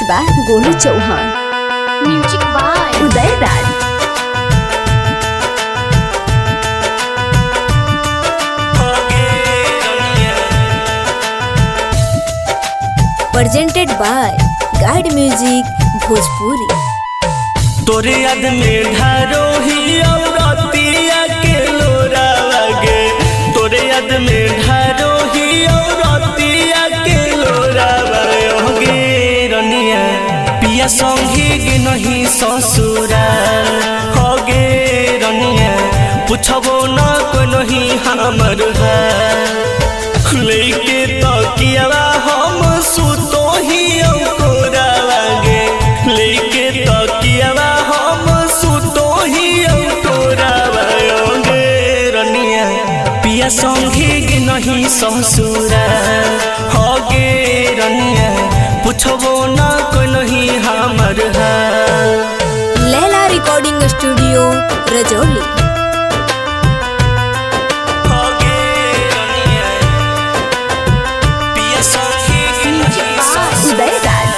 बा Golu Chauhan. Music by Uday Raj. Presented by Guide music Bhojpuri. तोरे याद में ढारो ही औरतिया के लोरा लगे, तोरे याद में ढारो ही औरतिया के लोरा लगे रनिया पिया संगी के नहीं ससुरा होगे रनिया पूछबो न को नहीं हमर लेके तकियावा हम सुतो ही औरा लगे, लेके तकियावा हम सुतो ही औरा लगे रनिया पिया संगी के नहीं ससुरा होगे रनिया पूछबो न को नहीं हमर लैला रिकॉर्डिंग स्टूडियो रजौली। उदय राज।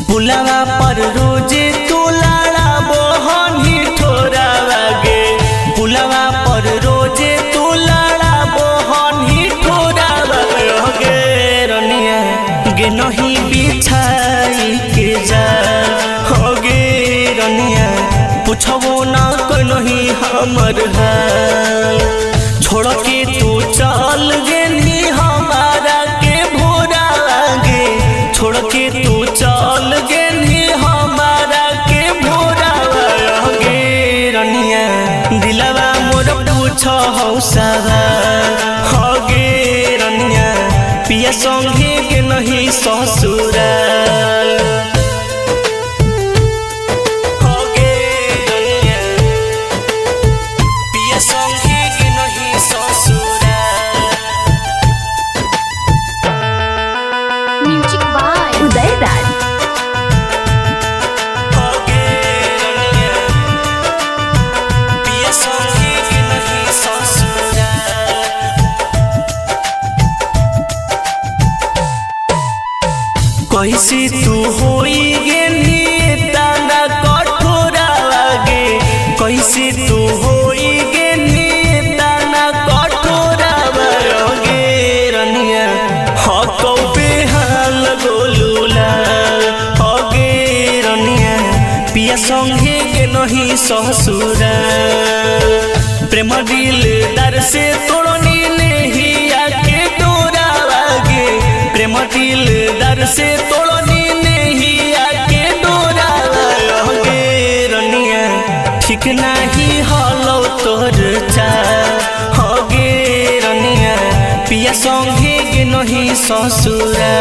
पुलावा पर रोजे तू लाड़ा बोहन ही ठोरा लगे, पुलावा पर रोजे तू लाड़ा बोहन ही ठोरा लगे रनिया गे नहीं बिछाई के जा होगे रनिया पूछबो ना को नहीं हमर छोड़ के तू चल गेली हमारा के भोरा लगे, छोड़ के तू चल गेली हमारा के भोरा लगे रनिया दिलवा मोर पूछ हौसला होगे रनिया पिया संगे के नहीं ससुरा म्यूजिक बाय उदय राज। कैसे तू होई गेली ताना कठोरा लगे, कैसे तू होई गेली ताना कठोरा लगे रनिया हको बेहाल गोलूला होगे रनिया पिया संगे के नहीं ससुरा प्रेम दिलदार से तोड़नी नहीं आके डोरा लगे, प्रेम दिलदार से तोड़नी नहीं आके डोरा लगे रनिया ठीक नहीं हलो तोर चा होगे रनिया पिया संगे के नहीं ससुरा।